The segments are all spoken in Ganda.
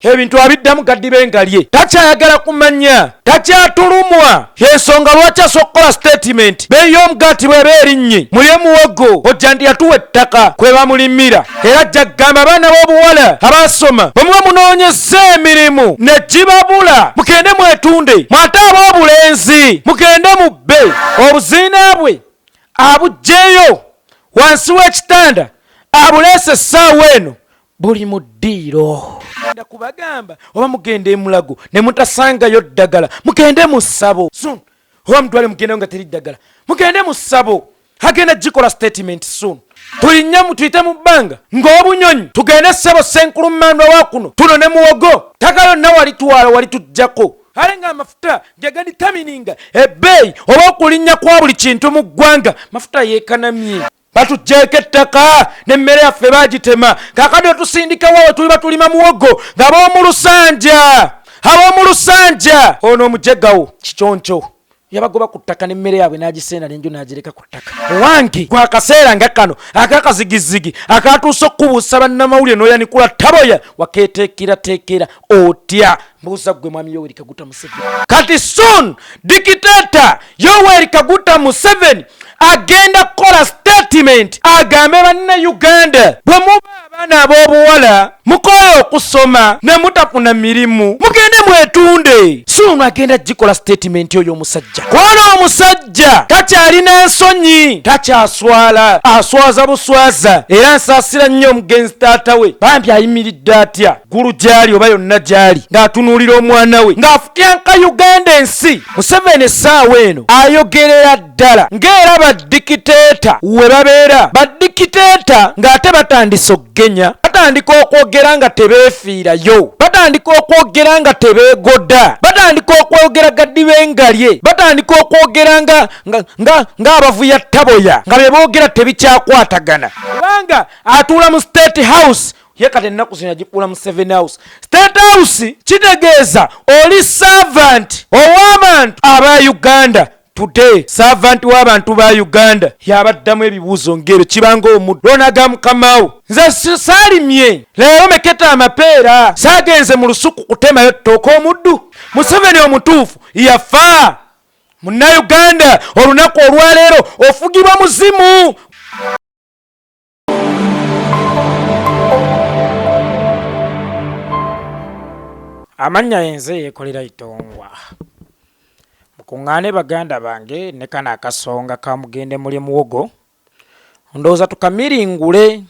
ebintu abiddamu gaddi bengalye takyayagala kumanya takyatulumwa yensonga lwaki asokola statement beeyi y'omugaati bw'eba erinnye mulye muwogo ojja ndi yatuwa ettaka kwe bamulimira era ajja kugamba abaana b'obuwala abaasoma bwe muba munoonyeza emirimu ne gibabula mugende mwetunde mwate ab'obulenzi mugende mubbe obuziina bwe abuggyeyo wansi w'ekitanda abuleese essaawa eno buli mu ddiiro genda kubagamba oba mugende emulago ne mutasangayo ddagala mugende mu ssabo soon oba mutwale mugendeyo nga teri ddagala mugende mu ssabo agenda gikola statement soon tulinnya tuyite mu bbanga ng'obunyonyi tugende ssebo senkulummandwa wa kuno tuno ne muwogo ttaka lyonna walitwala walituggyako ale nga amafuta jagandi tamininga ebbeeyi oba okulinnya kwa buli kintu mu ggwanga mafuta yeekanamye batuggyeko ettaka n'emmere yaffe baagitema kaakati otusindikawo we tuli batulima muwogo ab'omu lusanja ono omujegawo kiconkyo yabagoba ku ttaka n'emmere yaabwe n'agisenda n'enju n'agireka ku ttaka owange gwa akaseera nga kano akakazigizigi akatuusa okubuusa bannamawulire n'oyanikula taboya wakeeteekerateekera otya mbuuza gwe mwami Yoweri Kaguta Museveni kati soon dikiteeta Yoweri Kaguta Museveni agenda kukola statement agambe bannayuganda bwe muba abaana ab'obuwala mukoye okusoma ne mutafuna mirimu mugende mwetunde soon agenda gikola statement oyo omusajja kwana omusajja takyalina ensonyi takyaswala aswaza buswaza era nsaasira nnyo omugenzi taata we bambi ayimiridde atya gulu gyali oba yonna gyali ng'atunuulira omwana we ng'afutyanka Uganda ensi Museveni essaawa eno ayogerera ddala ng'era badikiteeta we babeera badikiteeta ng'ate batandise okugenya batandika okwogera nga tebeefiirayo batandika okwogera nga tebeegoda batandika okwogera gaddi bengalye batandika okwogera ng'abavuya taboya nga be boogera tebikyakwatagana kubanga atuula mu state house ye kati ennaku zino agikuula mu 7 house state house kitegeeza oli servant ow'abantu aba Uganda today servant w'abantu ba Uganda yabaddamu ebibuuzo ng'ebyo kibanga omuddu lonaga mukamawo nze saalimye leero meketa amapeera saagenze mu lusuku kutemayo ttooka omuddu Museveni omutuufu Yaffa munnayuganda olunaku olwaleero ofugibwa muzimu. Amanya yenze Yeekolera Itongwa mukuŋŋaane baganda bange ne kana akasonga kamugende muli muwogo ndowooza tukamiringule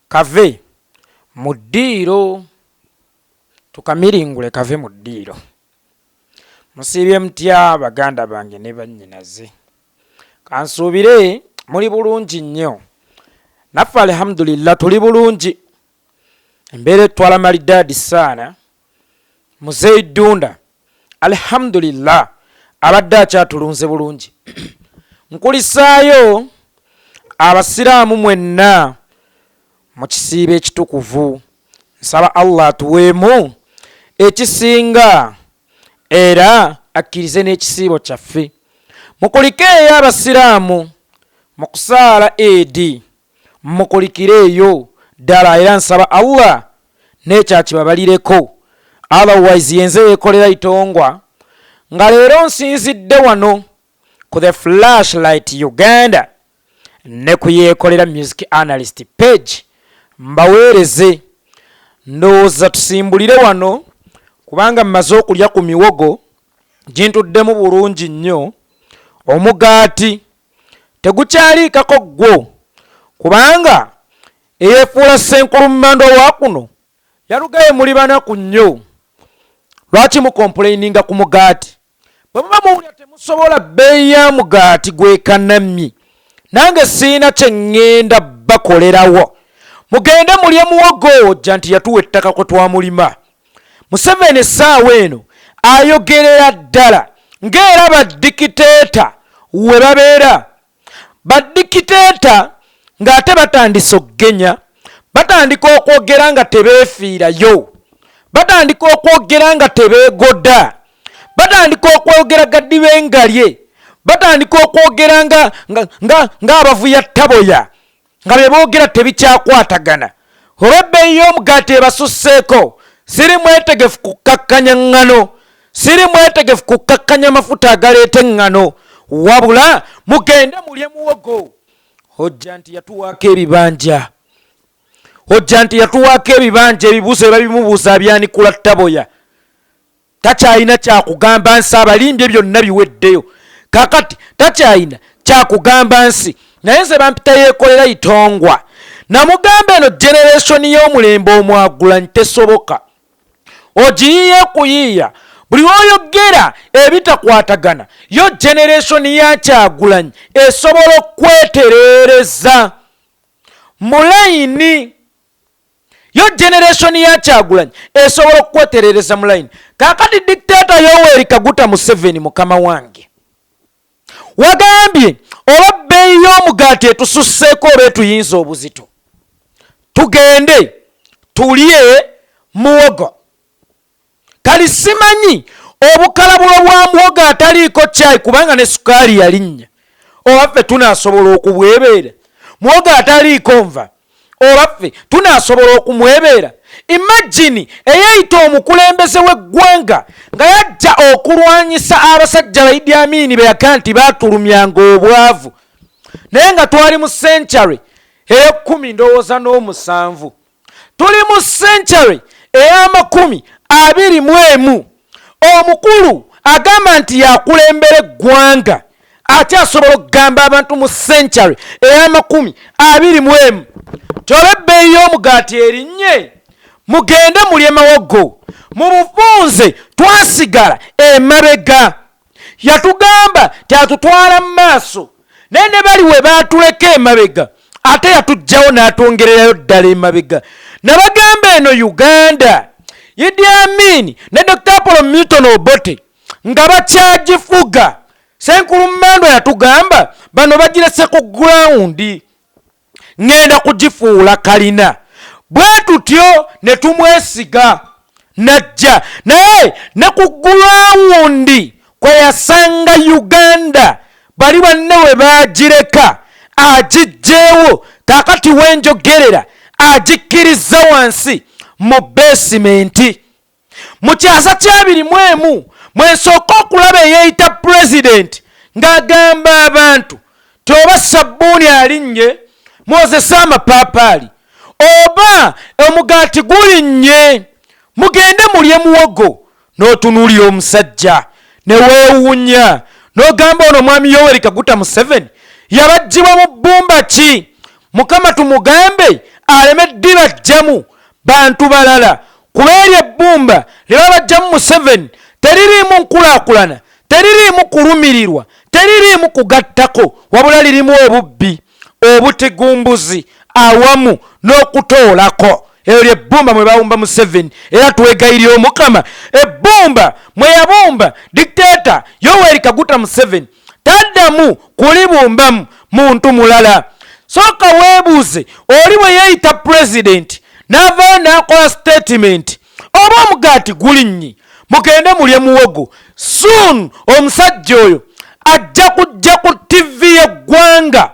kave mu ddiiro tukamiringule kave mu ddiiro musiibye mutya baganda bange ne bannyinaze kansuubire muli bulungi nnyo naffe alhamdulillah tuli bulungi embeera etwala malidaadi saana muzeidunda alhamdulillah abadde akyatulunze bulungi nkulisaayo abasiraamu mwenna mu kisiibo ekitukuvu nsaba Allah atuweemu ekisinga era akkirize n'ekisiibo kyaffe mukulikeeyo abasiraamu mu kusaala Eid mukulikireeyo ddala era nsaba Allah n'ekyakibabalireko otherwise yenze Yeekolera Itongwa nga leero nsinzidde wano ku the Flashlight Uganda ne ku Yeekolera Music Analyst page mbaweereze ndowooza tusimbulire wano kubanga mmaze okulya ku miwogo gintuddemu bulungi nnyo omugaati tegukyaliikako gwo kubanga eyeefuula Ssenkulummandwa wa kuno yalugaye muli banaku nnyo lwaki mukomplaininga ku mugaati bwe muba muwulira temusobola bbeeyi ya mugaati gwekanamye nange siina kye ŋŋenda bakolerawo mugende mulye muwogo ojja nti yatuwa ettaka kwe twamulima Museveni essaawa eno ayogerera ddala ng'era badikiteeta we babeera badikiteeta ng'ate batandise okugenya batandika okwogera nga tebeefiirayo batandika okwogera nga tebeegoda batandika okwogera gaddi bengalye batandika okwogera ng'abavuya taboya nga be boogera tebikyakwatagana olw'ebbeeyi y'omugaati ebasusseeko siri mwetegefu kukakkanya ngano, siri mwetegefu kukakkanya mafuta agaleeta engano, wabula mugende mulye muwogo. Hojja nti yatuwaako ebibanja, hojja nti yatuwaako ebibanja, ebibuuzo babimubuuza byanikula ttaboya. Takyalina kyakugamba nsi, abalimbye byonna biweddeyo. Kakati takyalina kyakugamba nsi, naye nze bampita Yeekolera Itongwa. Namugamba eno generation y'omulembe omwagulanyi tesoboka. Ogiyiye kuyiiya, buli oyogera ebitakwatagana, yo generation ya Kyagulanyi esobola okwetereereza mulayini. Yo generation ya Kyagulanyi esobola okwetereereza mulayini. Kakati dictator Yoweri Kaguta Museveni mukama wange wagambye oba bbeeyi y'omugaati etususseeko oba etuyinza obuzito, tugende tulye muwogo. Kali simanyi obukalabulo bwa muwogo ataliiko caayi kubanga ne sukaali yalinnya, obaffe tunaasobola okubwebeera? Muwogo ataliiko nva obaffe tunaasobola okumwebeera? Imagine eyayita omukulembeze w'eggwanga nga yajja okulwanyisa abasajja ba Idi Amin be yaka nti baatulumyanga obwavu, naye nga twali mu century ey'ekumi ndowooza n'omusanvu, tuli mu century ey'amakumi 21. Omukulu agamba nti yakulembera eggwanga, ate asobola okugamba abantu mu century ey'amakumi 21 toba ebbeeyi y'omugaati erinnye, mugende mulye mawogo. Mu bufunze twasigala emabega, yatugamba tyatutwala mu maaso, naye ne bali we baatuleka emabega ate yatugjawo n'atongererayo ddala emabega. Nabagamba eno Uganda, Idi Amin ne Dr. Apollo Milton Obote nga bakyagifuga. Senkulu Mmando yatugamba bano bagirese ku ground, ngenda kugifuula kalina. Bwe tutyo ne tumwesiga najja, naye ne ku ground kwe yasanga Uganda bali banne we bagireka agijjeewo. Kakati wenjogerera agikkiriza wansi mu basement. Mu kyasa kya 21 mwensooka okulaba eyeeyita president ng'agamba abantu ti oba sabbuuni alinnye mwozesa amapaapaali, oba omugaati gulinnye mugende mulye muwogo. N'otunuulira omusajja ne weewuunya n'ogamba ono mwami Yoweri Kaguta Museveni yabaggyibwa mu bbumba ki? Mukama tumugambe aleme ddibajjamu bantu balala, kuba eryo ebbumba lye babajjamu Museveni teririimu nkulaakulana, teririimu kulumirirwa, teririimu kugattako, wabula lirimu obubbi, obutigumbuzi awamu n'okutoolako. Eryo ebbumba mwe bawumba Museveni, era twegayirira Omukama ebbumba mwe yabumba dictator Yoweri Kaguta Museveni taddamu kulibumbamu muntu mulala. Sooka weebuuze, oli bwe yeeyita president n'avaayo n'akola statement, oba omugaati gulinnyi mugende mulye muwogo. Soon omusajja oyo ajja kujja ku TV y'eggwanga,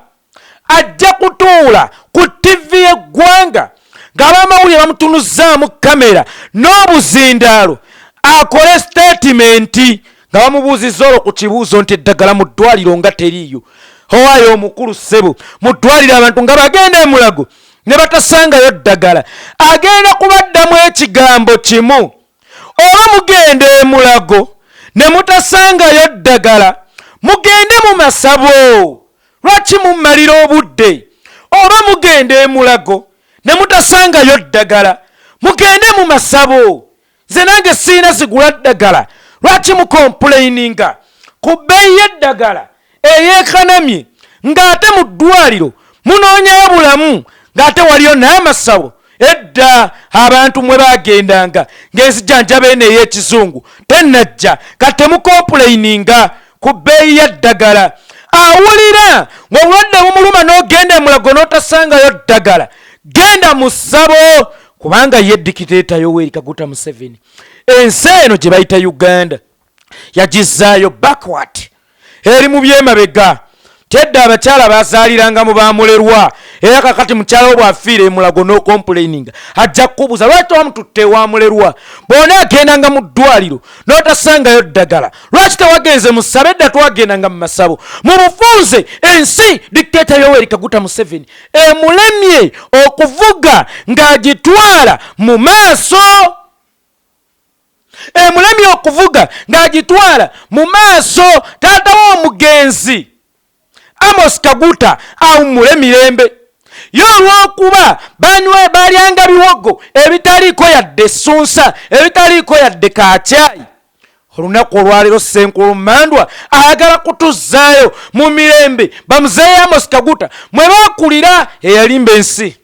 ajja kutuula ku TV y'eggwanga ng'abamawulire bamutunuzzaamu kamera n'obuzindaalo akole statement nga bamubuuzizza olwo ku kibuuzo nti eddagala mu ddwaliro nga teriiyo. Owaayo omukulu ssebo, mu ddwaliro abantu nga bagenda emulago ne batasangayo ddagala, agenda kubaddamu ekigambo kimu. Oba mugende emulago ne mutasangayo ddagala, mugende mu masabo. Lwaki mummalira obudde? Oba mugende emulago ne mutasangayo ddagala, mugende mu masabo. Nze nange siina zigula ddagala, lwaki mukomplaininga ku bbeeyi y'eddagala eyeekanamye ng'ate mu ddwaliro munoonyayo bulamu ng'ate waliyo n'amasabo? Edda abantu mwe bagendanga ng'enzijjanjaba eno ey'ekizungu tennajja, kati mukomplaininga ku bbeeyi y'eddagala. Awulira ng'obulwadde bumuluma n'ogenda emulago n'otasangayo ddagala, genda mu ssabo, kubanga ye dictator Yoweri Kaguta Museveni ensi eno gye bayita Uganda yagizzaayo backward, eri mu byemabega. tedda abakyala bazaaliranga mu bamulerwa era kakati mukyala we bw'afiira emulago n'okomplaininga ajja kubuuza lwaki wamututte wamulerwa bw'ona agendanga mu ddwaliro n'otasangayo ddagala lwaki tewagenze mu ssabo edda twagendanga mu masabo mu bufunze ensi dictator Yoweri Kaguta Museveni emulemye okuvuga ng'agitwala mu maaso emulemye okuvuga ng'agitwala mu maaso taata w'omugenzi Amos Kaguta awummule mirembe yo olw'okuba banywe balyanga biwogo ebitaliiko yadde essunsa ebitaliiko yadde kaacaayi olunaku olwaleero Ssenkulu Mandwa ayagala kutuzzaayo mu mirembe bamuzeeyo Amos Kaguta mwe baakulira eyalimba ensi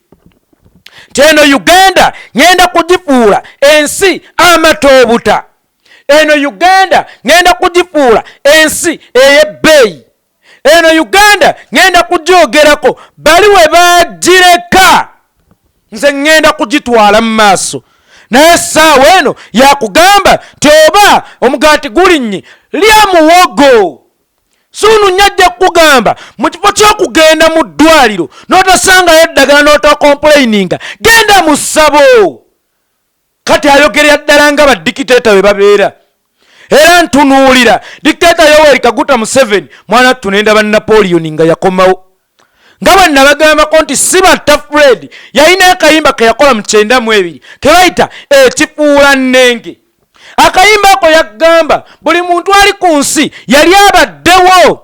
nti eno Uganda ngenda kugifuula ensi amatoobuta eno Uganda ngenda kugifuula ensi ey'ebbeeyi eno Uganda ngenda kugyogerako bali we bagireka nze ngenda kugitwala mu maaso naye essaawa eno yakugamba nti oba omugaati gulinnye lya muwogo suunu nyajja kugamba mu kifo ky'okugenda mu ddwaliro n'otasangayo eddagala n'otakomplaininga genda mu ssabo kati ayogerera ddala nga badikiteeta bwe babeera era ntunuulira dictator Yoweri Kaguta Museveni mwana tunenda ba Napoleon nga yakomawo nga bwe nabagambako nti si batta Fred yalina akayimba ke yakola mu 92 ke bayita ekifuula nnenge akayimba ako yagamba buli muntu ali ku nsi yali abaddewo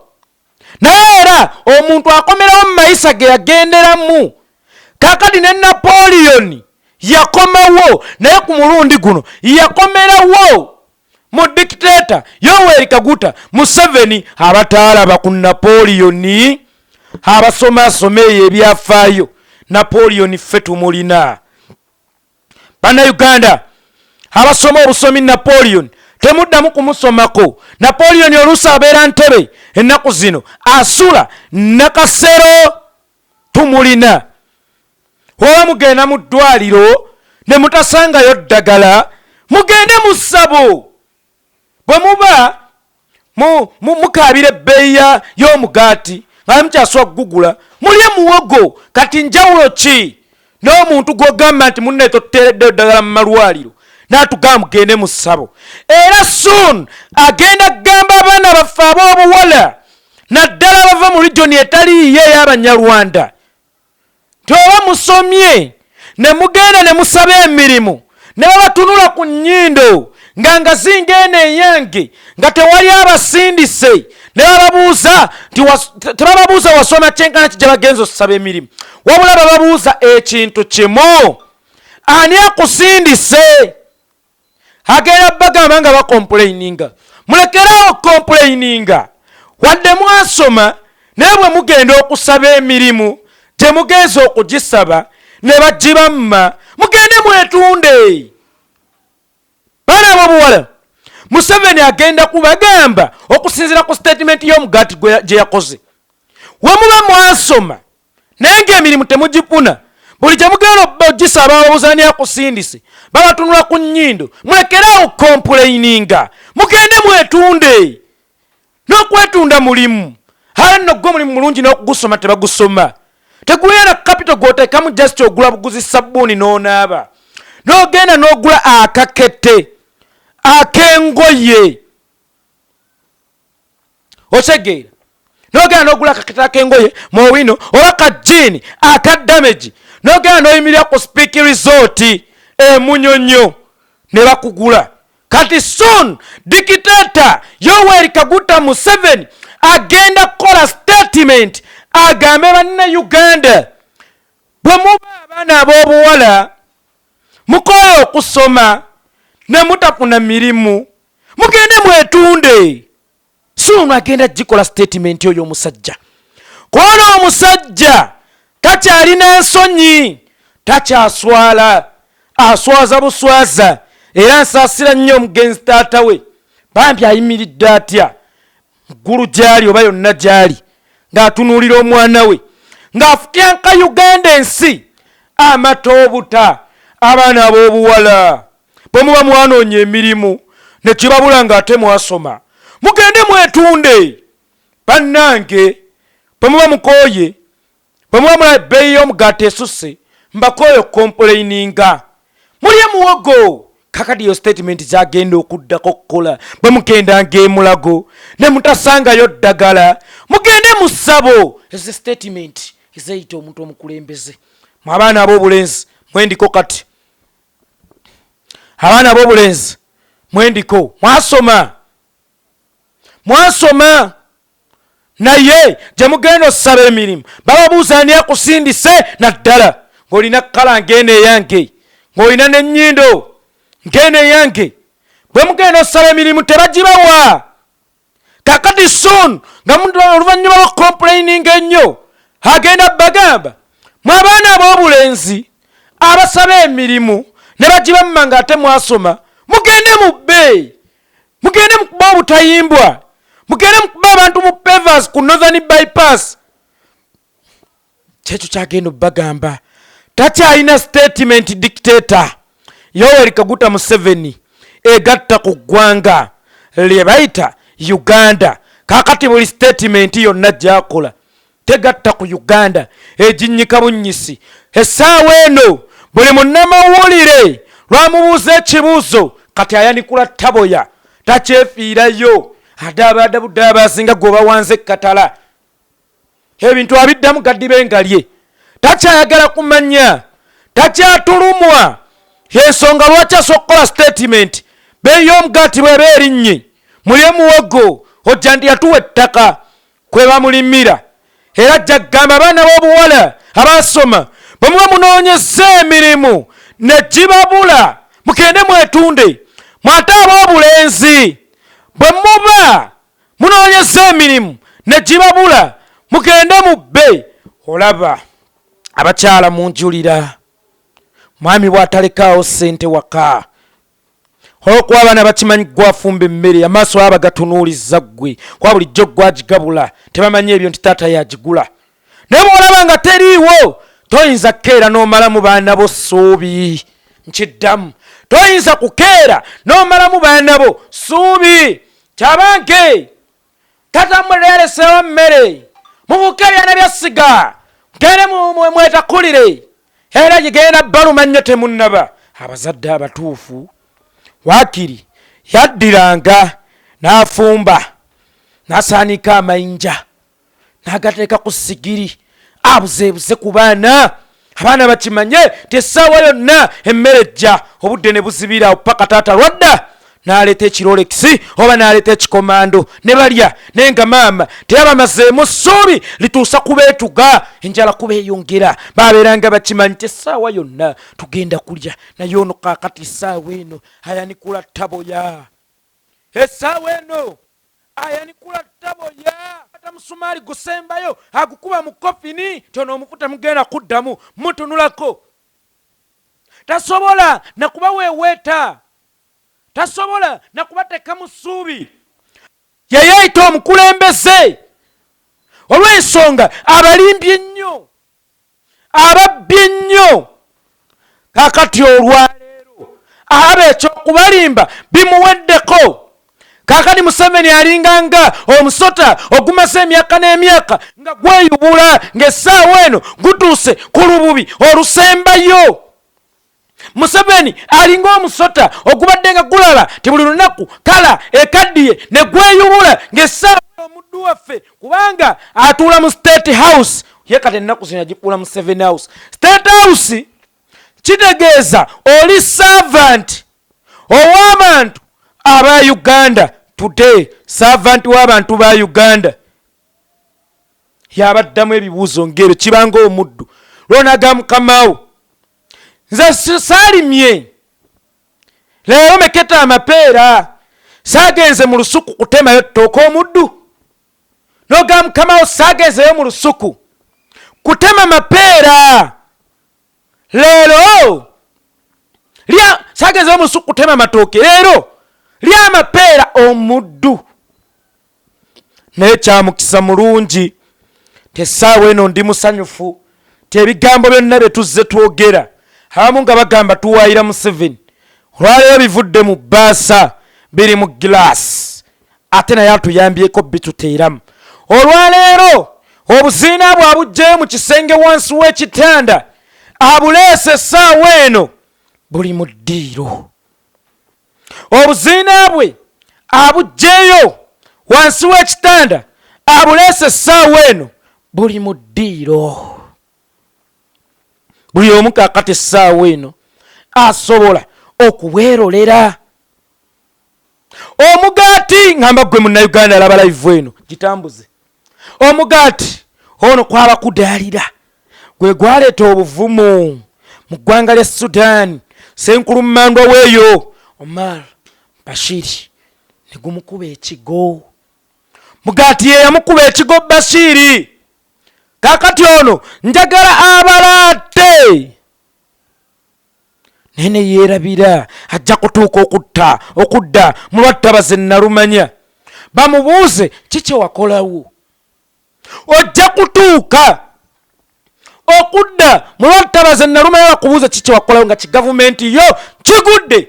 naye era omuntu akomerawo mu mayisa ge yagenderamu kakati ne Napoleon yakomawo naye ku mulundi guno yakomerawo mu dictator Yoweri Kaguta Museveni abataalaba ku Napoleon abasoma eyo ebyafaayo Napoleon ffe tumulina Bannayuganda abasoma obusomi Napoleon temuddamu kumusomako Napoleon oluusi abeera Ntebe ennaku zino asula Nakasero tumulina oba mugenda mu ddwaliro ne mutasangayo ddagala mugende mu ssabo bwe muba mukaabira ebbeeyi y'omugaati nga mukyaswa kugugula mulye muwogo kati njawulo ki n'omuntu gw'ogamba nti munne toteereddeyo ddagala mu malwaliro n'atugamba mugende mu ssabo era soon agenda kugamba abaana baffe ab'obuwala naddala bava mu region etaliiyo ey'Abanyarwanda nti oba musomye ne mugenda ne musaba emirimu ne babatunula ku nnyindo nga zingeene eyange nga tewali abasindise ne bababuuza tebababuuza wasoma kyenkana kijja bagenza okusaba emirimu wabula bababuuza ekintu kimu ani akusindise agenda bagamba nga bakomplaininga mulekerawo komplaininga wadde mwasoma naye bwe mugenda okusaba emirimu gye mugenza okugisaba ne bagibamma mugende mwetunde baana b'obuwala Museveni agenda kubagamba okusinziira ku statement y'omugaati gye yakoze we muba mwasoma naye ng'emirimu temugifuna buli gye mugenda ogisaba babuuzani akusindise babatunula ku nnyindo mulekerawo komplaininga mugende mwetunde n'okwetunda mulimu ate nno gwe mulimu mulungi n'okugusoma tebagusoma tegulina capital gw'oteekamu just ogula buguzi sabbuuni n'onaaba n'ogenda n'ogula akakete akengoye otegeera n'ogenda n'ogula akakete akengoye mowino oba kajini akadamage n'ogenda n'oyimirira ku Speak Resort emunyonyo ne bakugula kati soon dictator Yoweri Kaguta Museveni agenda kukola statement agambe banna Uganda bwe muba abaana ab'obuwala mukola okusoma ne mutafuna mirimu mugende mwetunde suno agenda gikola statement oyo omusajja kono omusajja takyalina ensonyi takyaswala aswaza buswaza era nsaasira nnyo omugenzi taata we bambi ayimiridde atya ggulu gyali oba yonna gyali ng'atunuulira omwana we ng'afutyanka Uganda ensi amatoobuta abaana ab'obuwala bwe muba mwanoonya emirimu ne kibabula ng'ate mwasoma mugende mwetunde bannange bwemuba mukoye bwemuba mula ebbeeyi y'omugaati esusse mbakoye okomplaininga mulye muwogo kakati yo statement zagenda okuddako kukola bwe mugendanga emulago ne mutasangayo ddagala mugende mu ssabo ezo statement ezeyita omuntu omukulembeze mu abaana ab'obulenzi mwendiko kati abaana ab'obulenzi mwendiko mwasoma naye gye mugenda osaba emirimu bababuuza ani akusindise naddala ng'olina kkala ng'eno eyange ng'olina n'ennyindo ng'eno eyange bwe mugenda osaba emirimu tebagibawa kakati soon nga oluvannyuma lwa complaining ennyo agenda bagamba mu abaana ab'obulenzi abasaba emirimu ne bagibamma ng'ate mwasoma mugende mu bbeeyi mugende mukuba obutayimbwa mugende mukuba abantu mu pavers ku northern bypass kyekyo kyagenda bagamba takyalina statement dictator Yoweri Kaguta Museveni egatta ku ggwanga lye bayita Uganda kakati buli statement yonna gyakola tegatta ku Uganda eginnyika bunnyisi essaawa eno buli munnamawulire lwamubuuza ekibuuzo kati ayanikula taboya takyefiirayo ate abadde budde abasinga gwe bawanze ekkatala ebintu abiddamu gaddibe ngalye takyayagala kumanya takyatulumwa yensonga lwaki asokola statement beeyi y'omugaati bw'eba erinnye mulye muwogo ojja ndi yatuwa ettaka kwe bamulimira era ajja kugamba abaana b'obuwala abasoma bwe muba munoonyeza emirimu ne gibabula mugende mwetunde mwate ab'obulenzi bwe muba munoonyeza emirimu ne gibabula mugende mubbe olaba abakyala munjulira mwami bw'atalekaawo ssente waka olwokuba abaana bakimanyi gwafumba emmere amaaso aba gatunuuliza ggwe kwa bulijjo gwagigabula tebamanyi ebyo nti taata yagigula naye bw'olaba nga teriiwo toyinza kukeera n'omalamu baana bo ssuubi nkiddamu toyinza kukeera n'omalamu baana bo ssuubi kyabange taata mmwe yaleseewo mmere mubuuke ebyana byasiga mugende mwetakulire era gigenda baluma nnyo temunnaba abazadde abatuufu waakiri yaddiranga n'afumba n'asaanika amayinja n'agateeka ku sigiri abuzeebuze ku baana abaana bakimanye tesaawa yonna emmere ejja obudde ne buzibira paka taata lwadda n'aleeta ekirolekisi oba n'aleeta ekikomando ne balya naye nga maama teyabamazeemu ssuubi lituusa kubeetuga enjala kubeeyongera baabeeranga bakimanyi tesaawa yonna tugenda kulya naye ono kaakati essaawa eno ayanikula taboya essaawa eno ayanikula taboya ata musumaali gusembayo agukuba mu kofini tono omukuta mugenda kuddamu mutunulako tasobola nakubaweeweeta tasobola nakubateeka mu ssuubi yeyayita omukulembeze olw'ensonga abalimbye ennyo ababbye ennyo kakati olwaleero aba ekyokubalimba bimuweddeko kakati Museveni alinganga omusota ogumaze emyaka n'emyaka nga gweyubula ng'essaawa eno gutuuse ku lububi olusembayo Museveni alinga omusota ogubadde nga gulaba ti buli lunaku kala ekaddiye ne gweyubula ng'essaawa omuddu waffe kubanga atuula mu state house ye kati ennaku zino agikuula mu 7 house state house kitegeeza oli servant ow'abantu aba Uganda today servant w'abantu ba Uganda yabaddamu ebibuuzo ng'ebyo kibanga omuddu lwonaga mukamawo nze saalimye leero meketa amapeera saagenze mu lusuku kutemayo ttooka omuddu noga mukamawo saagenzeyo mu lusuku kutema mapeera leero saagenzeyo mu lusuku kutema matooke leero lya mapeera omuddu naye kyamukisa mulungi tesaawa eno ndi musanyufu tebigambo byonna bye tuzze twogera abamu nga bagamba tuwaayira Museveni olwaleero bivudde mu bbaasa biri mu gilaasi ate naye atuyambyeko bituteeramu olwaleero obuziina bwe abugyeyo mu kisenge wansi w'ekitanda abuleese essaawa eno buli mu ddiiro. Obuziina bwe abugyeyo wansi w'ekitanda abuleese essaawa eno buli mu ddiiro. Buli omu kaakati essaawa eno asobola okubwerolera. Omugaati ngamba gwe munnayuganda alaba live eno gitambuze. Omugaati ono kwaba kudaalira gwe gwaleeta obuvumu mu ggwanga lya Sudan. Senkulu mmandwa weeyo Omar Bashiri ne gumukuba ekigo. Mugaati ye yamukuba ekigo Bashiri. Kaakati ono njagala abalaate nene yeerabira ajja kutuuka okudda mu lwattabaze nalumanya. Bamubuuze kiki wakolawo. Ojja kutuuka okudda mu lwattabaze nalumanya bakubuuze kiki wakolawo nga kigavumenti yo kigudde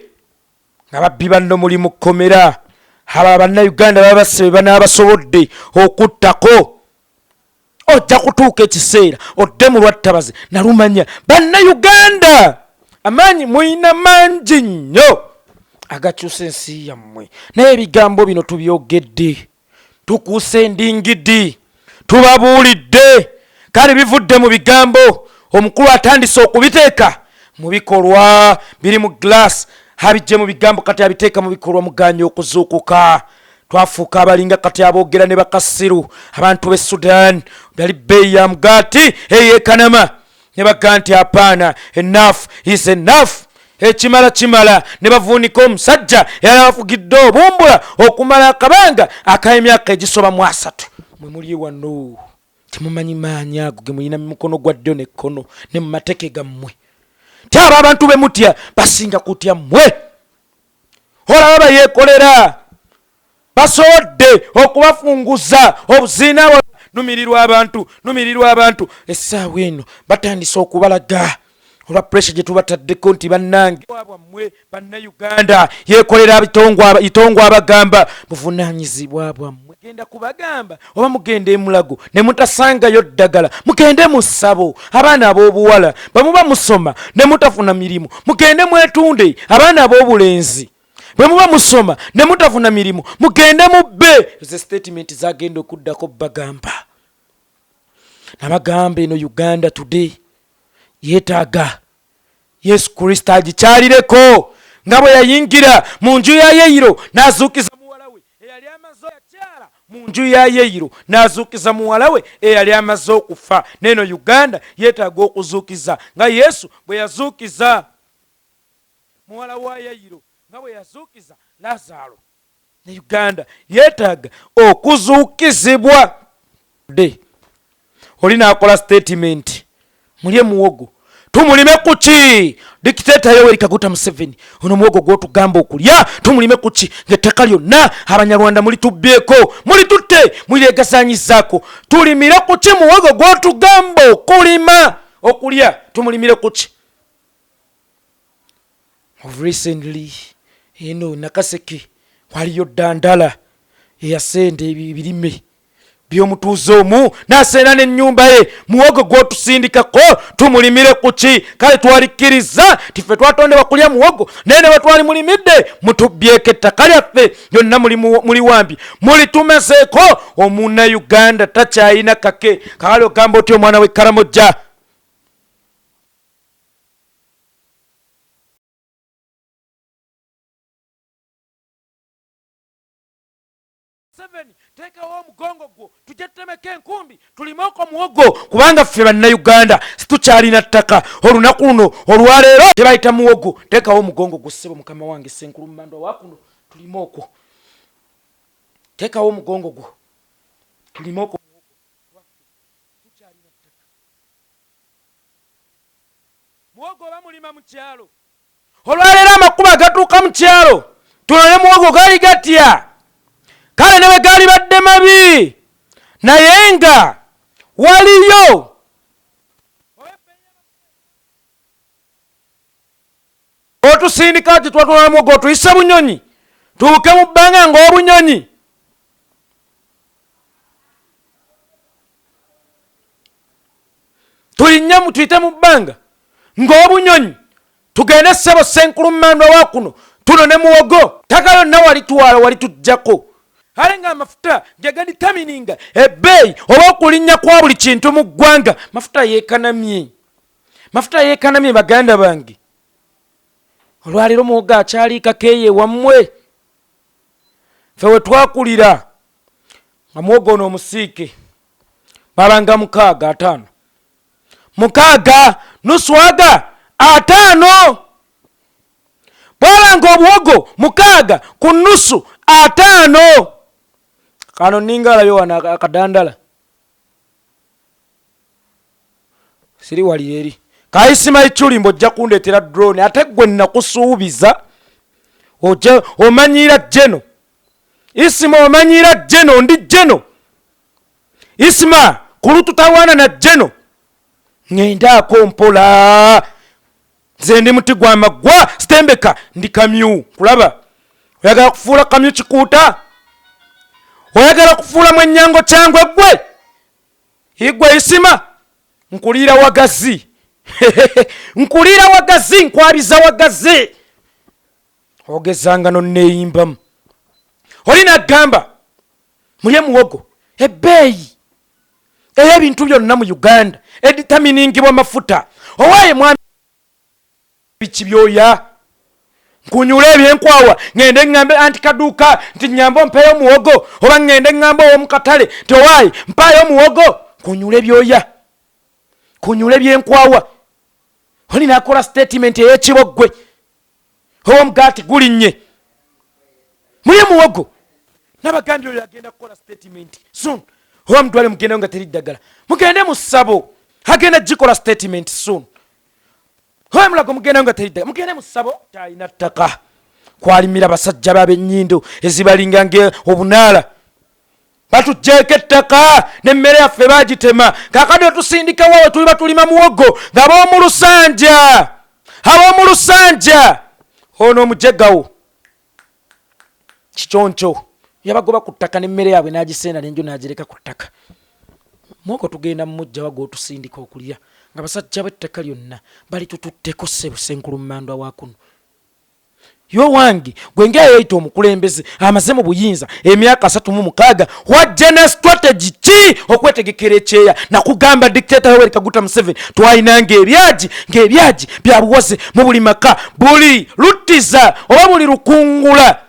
nga babbi banno muli mu kkomera. Aba bannayuganda baba basse banaabasobodde okuttako. Ojja kutuuka ekiseera odde mu lwattabaze nalumanya. Bannayuganda amaanyi muyina mangi nnyo agakyusa ensi yammwe, naye ebigambo bino tubyogedde, tukuuse endingidi, tubabuulidde. Kale bivudde mu bigambo, omukulu atandise okubiteeka mu bikolwa. Biri mu glass, abijje mu bigambo kati abiteeka mu bikolwa. Muganye okuzuukuka. Twafuuka abalinga kati aboogera ne bakasiru. Abantu b'e Sudan bali bbeeyi ya mugaati eyeekanama ne bagamba nti apaana, enough is enough. Ekimala kimala. Ne bavuunika omusajja eyali abafugidde obumbula okumala akabanga ak'emyaka egisoba mu 3. Mwe muli wano temumanyi maanyi ago ge muyina mu mukono gwa ddyo n'ekkono ne mu mateke gammwe. Ti abo abantu be mutya basinga kutya mmwe. Olaba bayeekolera basobodde okubafunguza obuziina. Numirirwa abantu essaawa eno batandise okubalaga olwa pressure gye tubataddeko nti bannange bwammwe bannayuganda yeekolera Itongwa abagamba buvunaanyizibwa bwammwe. Genda kubagamba oba mugenda emulago ne mutasangayo ddagala, mugende mu ssabo. Abaana ab'obuwala bamuba musoma ne mutafuna mirimu, mugende mwetunde. Abaana ab'obulenzi bwe muba musoma ne mutafuna mirimu, mugende mubbe. Ze statement zagenda okuddako bagamba. Nabagamba eno Uganda today yeetaaga Yesu Kristo agikyalireko nga bwe yayingira mu nju ya Yeyiro n'azuukiza muwala we eyali amaze okukyala mu nju ya Yeyiro, n'azuukiza muwala we eyali amaze okufa. Neno Uganda yeetaaga okuzuukiza nga Yesu bwe yazuukiza muwala wa Yeyiro, nga bwe yazuukiza Lazaro. Ne Uganda yeetaaga okuzuukizibwa. Oli naakola statement, mulye muwogo tumulime kuki? Dictator Yoweri Kaguta Museveni ono muwogo gw'otugamba okulya tumulime kuki? Ng'ettaka lyonna abanyarwanda mulitubbyeko, mulitutte, muliregasanyizaako. Tulimire kuki muwogo gw'otugamba okulima okulya? Tumulimire kuki? Of recently eno Nakaseke waliyo Ddala eyasenda ebirime by'omutuuze omu n'aseera n'ennyumba ye. Muwogo gw'otusindikako tumulimire kuki? Kale twalikkiriza tiffe twatondebwa kulya muwogo, naye ne bwe twali mulimidde mutubbyeko ettaka lyaffe lyonna muli wambi, mulitumeseeko. Omunnayuganda takyayina kake. Kakale ogamba oti omwana we Karamojja teekawo omugongo gwo tujje tutemeko enkumbi tulimeko muwogo, kubanga ffe bannayuganda situkyalina ttaka. Olunaku luno olwaleero tebayita muwogo. Teekawo omugongo gwo ssebo mukama wange Senkulu mmandwa wakuno tulimeko. Teekawo omugongo gwo tulimeko muwogo, tukyalina ttaka. Muwogo oba mulima mu kyalo. Olwaleero amakubo agatuuka mu kyalo tulole muwogo gaali gatya. Kale ne bwe gaali badde mabi naye nga waliyo otusindika gye twatwala muwogo otuyise bunyonyi tubuke mu bbanga ng'obunyonyi. tulinnya tuyite mu bbanga ng'obunyonyi tugende ssebo Senkulummandwa wa kuno tuno ne muwogo ttaka yonna walitwala walituggyako ale ng'amafuta gegandi tamininga ebbeeyi oba okulinnya kwa buli kintu mu ggwanga mafuta yeekanamye baganda bange olwaleero muwogo akyaliikako eyo wammwe ffe we twakulira nga muwogo ono omusiike babanga 6 5 nuswaga 5 bwabanga obuwogo 6 ku nusu 5 kano ninga alayo wana akadandala siri wali eri kaisima ichulimbo ojja kundetera drone ate gwe nakusuubiza omanyira jeno isima omanyira jeno ndi jeno isima kulututawana na jeno ngendaako mpola nze ndi muti gwa maggwa stembeka ndi kamyu kulaba oyagala kufuula kamyu kikuuta oyagala kufuula mwenyango kyangwe gwe igwe isima nkulira wagazi nkulira wagazi nkwabiza wagazi ogezanga nonneeyimbamu olina gamba mulye muwogo ebbeeyi ey'ebintu byonna mu Uganda editaminingibwa mafuta owaaye mwami biki byoya nkunyula ebyenkwawa ngende ngambe anti kaduuka nti nyambo mpeeyo muwogo oba ngende ngambe ow'omukatale nti owaaye mpaayo muwogo kunyula ebyoya kunyula ebyenkwawa oli nakola statement ey'ekibogwe ow'omugaati gulinnye mulye muwogo nabagambye oyo agenda kukola statement soon oba mutwale mugende nga teri ddagala mugende mu ssabo agenda gikola statement soon oba mulago mugende nga teri ddagala mugende mu ssabo talina ttaka kwalimira basajja bab'ennyindo ezibalinga obunaala batugjeeko ettaka n'emmere yaffe baagitema kaakati otusindika wawe tuliba tulima muwogo ng'ab'omu lusanja ono omujegawo kiconkyo yabagoba ku ttaka n'emmere yaabwe n'agisenda n'enju n'agireka ku ttaka muwogo tugenda mumujja wago otusindika okulya nga basajja b'ettaka lyonna bali tututteko ssebo Senkulummandwa wa kuno yo wange gwe ng'eyayita omukulembeze amaze mu buyinza emyaka 36 wajja ne strategy ki okwetegekera ekyeya nakugamba dictator Yoweri Kaguta Museveni twayinanga ng'ebyaji bya buwaze mu buli maka buli lutiza oba buli lukungula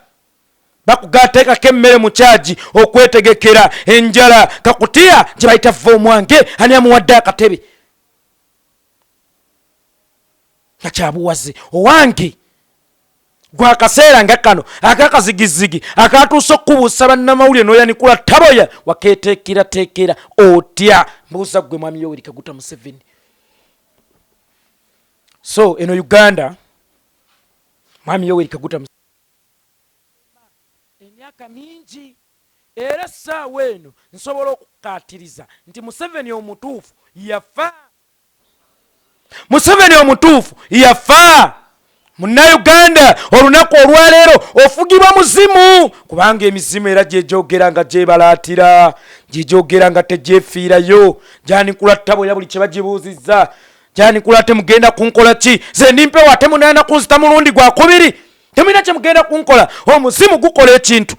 bakugateekako emmere mu kyaji okwetegekera enjala kakutiya gye bayita vva omwange ani amuwadde akatebe nga kyabuwaze owange gwa akaseera nga kano akakazigizigi akatuusa okubuusa bannamawulire n'oyanikula taboya wakeeteekerateekera otya mbuuza gwe mwami Yoweri Kaguta Museveni. So eno Uganda mwami Yoweri Kaguta Museveni emyaka mingi era essaawa eno nsobola okukaatiriza nti Museveni omutuufu yafa. Museveni omutuufu yafa. Munnayuganda olunaku olwaleero ofugibwa muzimu kubanga emizimu era gyejogera nga gyebalaatira gyejogera nga tegyefiirayo gyanikula ttabo ya buli kye bagibuuzizza gyanikula ate mugenda kunkola ki ze ndimpewo ate munaana kunzita mulundi gwakubiri temulina kye mugenda kunkola omuzimu gukola ekintu